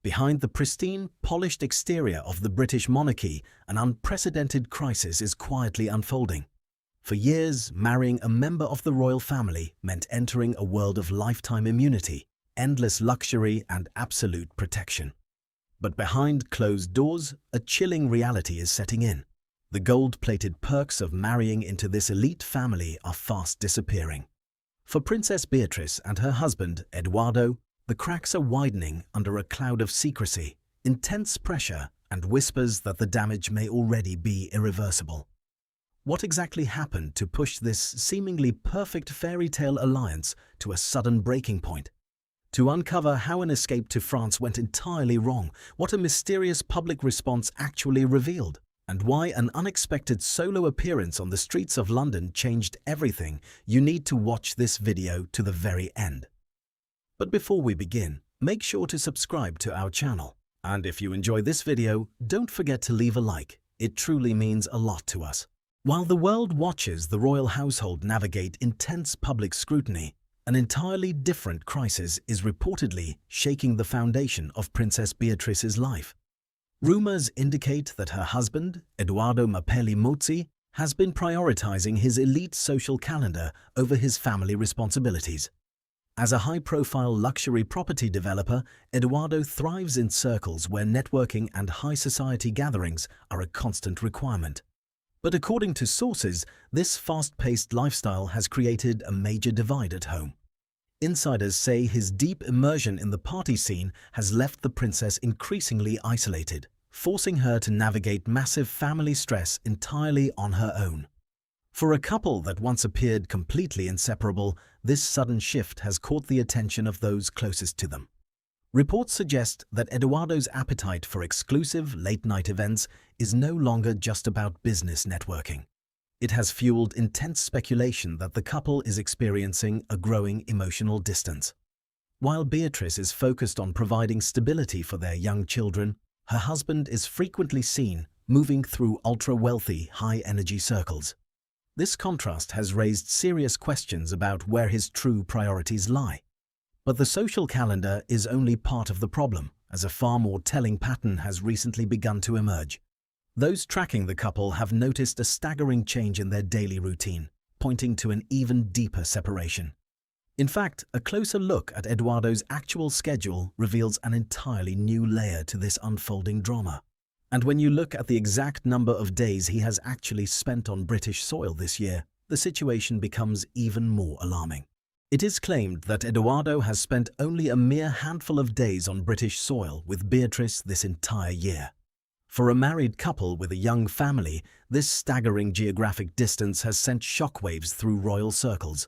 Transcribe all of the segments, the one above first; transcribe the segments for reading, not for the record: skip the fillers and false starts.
Behind the pristine, polished exterior of the British monarchy, an unprecedented crisis is quietly unfolding. For years, marrying a member of the royal family meant entering a world of lifetime immunity, endless luxury, and absolute protection. But behind closed doors, a chilling reality is setting in. The gold-plated perks of marrying into this elite family are fast disappearing. For Princess Beatrice and her husband, Edoardo, the cracks are widening under a cloud of secrecy, intense pressure, and whispers that the damage may already be irreversible. What exactly happened to push this seemingly perfect fairy tale alliance to a sudden breaking point? To uncover how an escape to France went entirely wrong, what a mysterious public response actually revealed, and why an unexpected solo appearance on the streets of London changed everything, you need to watch this video to the very end. But before we begin, make sure to subscribe to our channel. And if you enjoy this video, don't forget to leave a like. It truly means a lot to us. While the world watches the royal household navigate intense public scrutiny, an entirely different crisis is reportedly shaking the foundation of Princess Beatrice's life. Rumors indicate that her husband, Edoardo Mozzi, has been prioritizing his elite social calendar over his family responsibilities. As a high-profile luxury property developer, Edoardo thrives in circles where networking and high society gatherings are a constant requirement. But according to sources, this fast-paced lifestyle has created a major divide at home. Insiders say his deep immersion in the party scene has left the princess increasingly isolated, forcing her to navigate massive family stress entirely on her own. For a couple that once appeared completely inseparable, this sudden shift has caught the attention of those closest to them. Reports suggest that Edoardo's appetite for exclusive late-night events is no longer just about business networking. It has fueled intense speculation that the couple is experiencing a growing emotional distance. While Beatrice is focused on providing stability for their young children, her husband is frequently seen moving through ultra-wealthy, high-energy circles. This contrast has raised serious questions about where his true priorities lie. But the social calendar is only part of the problem, as a far more telling pattern has recently begun to emerge. Those tracking the couple have noticed a staggering change in their daily routine, pointing to an even deeper separation. In fact, a closer look at Edoardo's actual schedule reveals an entirely new layer to this unfolding drama. And when you look at the exact number of days he has actually spent on British soil this year, the situation becomes even more alarming. It is claimed that Edoardo has spent only a mere handful of days on British soil with Beatrice this entire year. For a married couple with a young family, this staggering geographic distance has sent shockwaves through royal circles.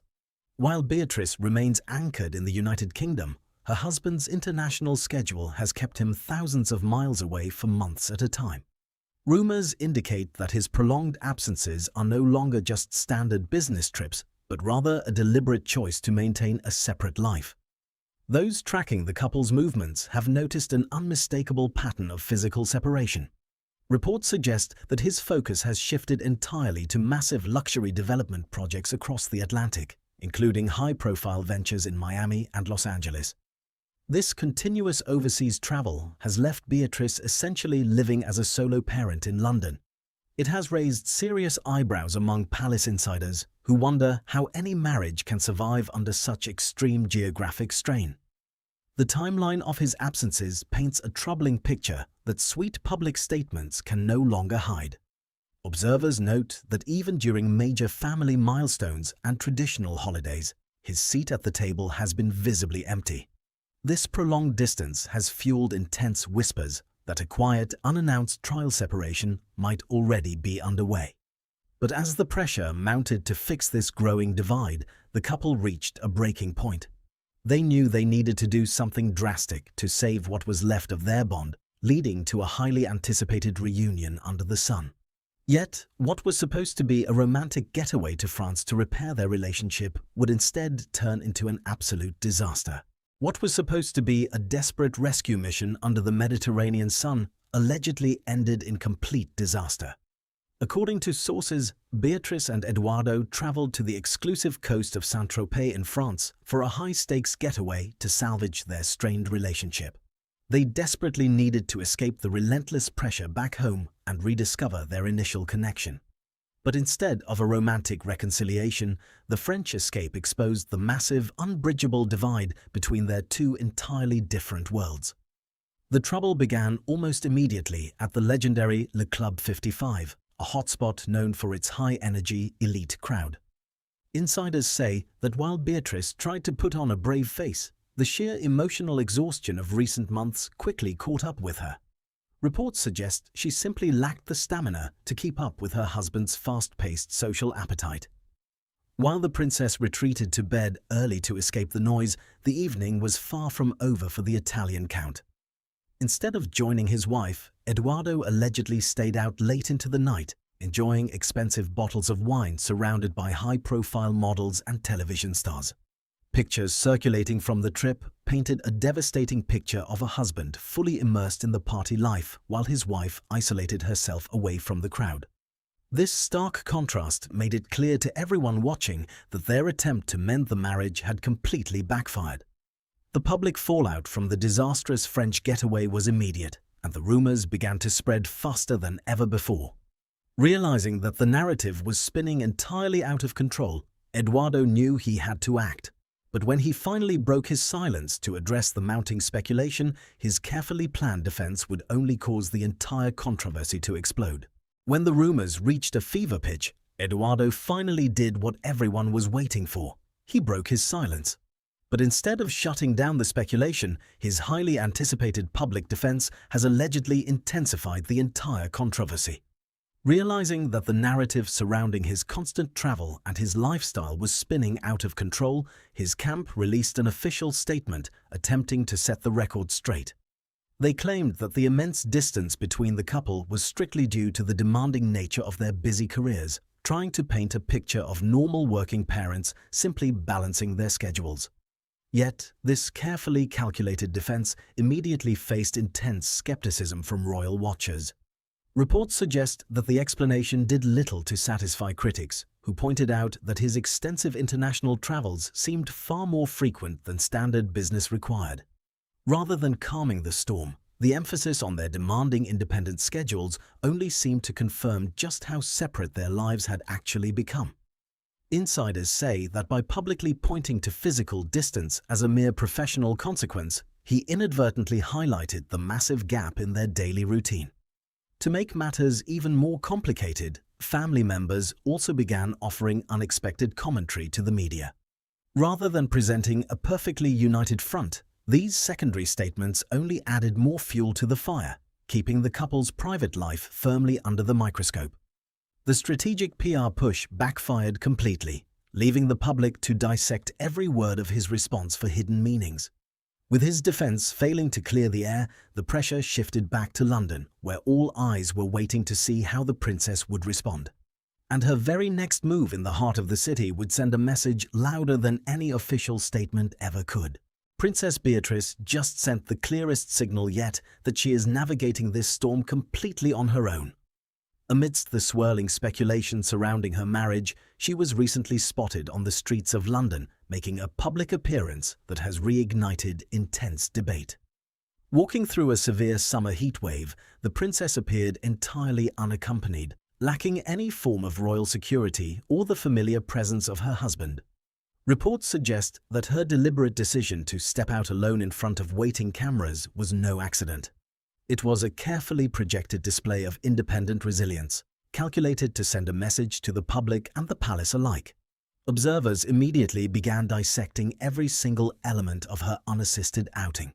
While Beatrice remains anchored in the United Kingdom, her husband's international schedule has kept him thousands of miles away for months at a time. Rumors indicate that his prolonged absences are no longer just standard business trips, but rather a deliberate choice to maintain a separate life. Those tracking the couple's movements have noticed an unmistakable pattern of physical separation. Reports suggest that his focus has shifted entirely to massive luxury development projects across the Atlantic, including high-profile ventures in Miami and Los Angeles. This continuous overseas travel has left Beatrice essentially living as a solo parent in London. It has raised serious eyebrows among palace insiders who wonder how any marriage can survive under such extreme geographic strain. The timeline of his absences paints a troubling picture that sweet public statements can no longer hide. Observers note that even during major family milestones and traditional holidays, his seat at the table has been visibly empty. This prolonged distance has fueled intense whispers that a quiet, unannounced trial separation might already be underway. But as the pressure mounted to fix this growing divide, the couple reached a breaking point. They knew they needed to do something drastic to save what was left of their bond, leading to a highly anticipated reunion under the sun. Yet, what was supposed to be a romantic getaway to France to repair their relationship would instead turn into an absolute disaster. What was supposed to be a desperate rescue mission under the Mediterranean sun allegedly ended in complete disaster. According to sources, Beatrice and Edoardo traveled to the exclusive coast of Saint-Tropez in France for a high-stakes getaway to salvage their strained relationship. They desperately needed to escape the relentless pressure back home and rediscover their initial connection. But instead of a romantic reconciliation, the French escape exposed the massive, unbridgeable divide between their two entirely different worlds. The trouble began almost immediately at the legendary Le Club 55, a hotspot known for its high-energy, elite crowd. Insiders say that while Beatrice tried to put on a brave face, the sheer emotional exhaustion of recent months quickly caught up with her. Reports suggest she simply lacked the stamina to keep up with her husband's fast-paced social appetite. While the princess retreated to bed early to escape the noise, the evening was far from over for the Italian count. Instead of joining his wife, Edoardo allegedly stayed out late into the night, enjoying expensive bottles of wine surrounded by high-profile models and television stars. Pictures circulating from the trip painted a devastating picture of a husband fully immersed in the party life while his wife isolated herself away from the crowd. This stark contrast made it clear to everyone watching that their attempt to mend the marriage had completely backfired. The public fallout from the disastrous French getaway was immediate, and the rumors began to spread faster than ever before. Realizing that the narrative was spinning entirely out of control, Edoardo knew he had to act. But when he finally broke his silence to address the mounting speculation, his carefully planned defense would only cause the entire controversy to explode. When the rumors reached a fever pitch, Edoardo finally did what everyone was waiting for. He broke his silence. But instead of shutting down the speculation, his highly anticipated public defense has allegedly intensified the entire controversy. Realizing that the narrative surrounding his constant travel and his lifestyle was spinning out of control, his camp released an official statement attempting to set the record straight. They claimed that the immense distance between the couple was strictly due to the demanding nature of their busy careers, trying to paint a picture of normal working parents simply balancing their schedules. Yet, this carefully calculated defense immediately faced intense skepticism from royal watchers. Reports suggest that the explanation did little to satisfy critics, who pointed out that his extensive international travels seemed far more frequent than standard business required. Rather than calming the storm, the emphasis on their demanding independent schedules only seemed to confirm just how separate their lives had actually become. Insiders say that by publicly pointing to physical distance as a mere professional consequence, he inadvertently highlighted the massive gap in their daily routine. To make matters even more complicated, family members also began offering unexpected commentary to the media. Rather than presenting a perfectly united front, these secondary statements only added more fuel to the fire, keeping the couple's private life firmly under the microscope. The strategic PR push backfired completely, leaving the public to dissect every word of his response for hidden meanings. With his defense failing to clear the air, the pressure shifted back to London, where all eyes were waiting to see how the princess would respond. And her very next move in the heart of the city would send a message louder than any official statement ever could. Princess Beatrice just sent the clearest signal yet that she is navigating this storm completely on her own. Amidst the swirling speculation surrounding her marriage, she was recently spotted on the streets of London, making a public appearance that has reignited intense debate. Walking through a severe summer heatwave, the princess appeared entirely unaccompanied, lacking any form of royal security or the familiar presence of her husband. Reports suggest that her deliberate decision to step out alone in front of waiting cameras was no accident. It was a carefully projected display of independent resilience, calculated to send a message to the public and the palace alike. Observers immediately began dissecting every single element of her unassisted outing.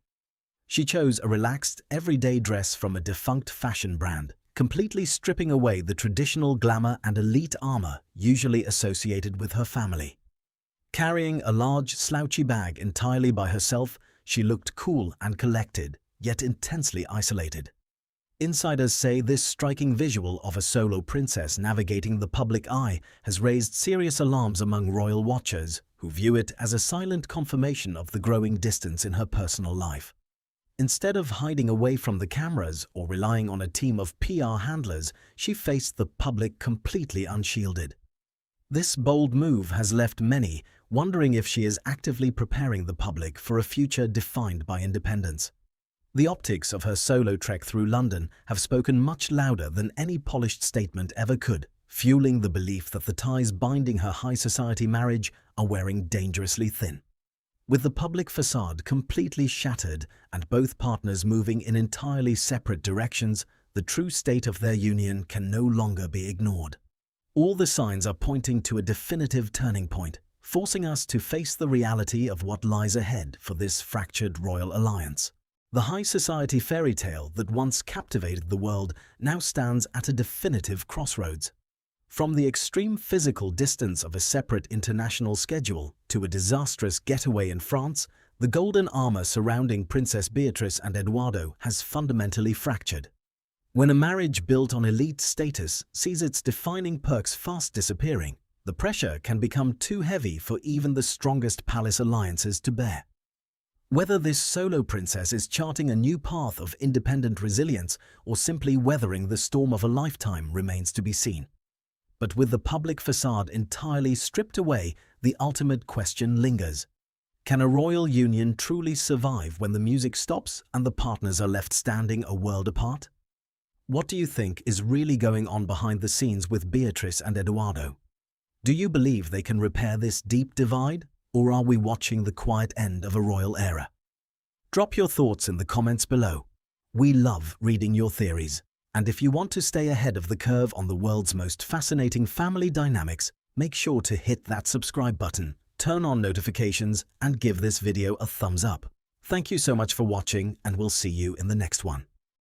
She chose a relaxed, everyday dress from a defunct fashion brand, completely stripping away the traditional glamour and elite armor usually associated with her family. Carrying a large, slouchy bag entirely by herself, she looked cool and collected, yet intensely isolated. Insiders say this striking visual of a solo princess navigating the public eye has raised serious alarms among royal watchers, who view it as a silent confirmation of the growing distance in her personal life. Instead of hiding away from the cameras or relying on a team of PR handlers, she faced the public completely unshielded. This bold move has left many wondering if she is actively preparing the public for a future defined by independence. The optics of her solo trek through London have spoken much louder than any polished statement ever could, fueling the belief that the ties binding her high society marriage are wearing dangerously thin. With the public facade completely shattered and both partners moving in entirely separate directions, the true state of their union can no longer be ignored. All the signs are pointing to a definitive turning point, forcing us to face the reality of what lies ahead for this fractured royal alliance. The high society fairy tale that once captivated the world now stands at a definitive crossroads. From the extreme physical distance of a separate international schedule to a disastrous getaway in France, the golden armor surrounding Princess Beatrice and Edoardo has fundamentally fractured. When a marriage built on elite status sees its defining perks fast disappearing, the pressure can become too heavy for even the strongest palace alliances to bear. Whether this solo princess is charting a new path of independent resilience or simply weathering the storm of a lifetime remains to be seen. But with the public facade entirely stripped away, the ultimate question lingers. Can a royal union truly survive when the music stops and the partners are left standing a world apart? What do you think is really going on behind the scenes with Beatrice and Edoardo? Do you believe they can repair this deep divide, or are we watching the quiet end of a royal era? Drop your thoughts in the comments below. We love reading your theories. And if you want to stay ahead of the curve on the world's most fascinating family dynamics, make sure to hit that subscribe button, turn on notifications, and give this video a thumbs up. Thank you so much for watching, and we'll see you in the next one.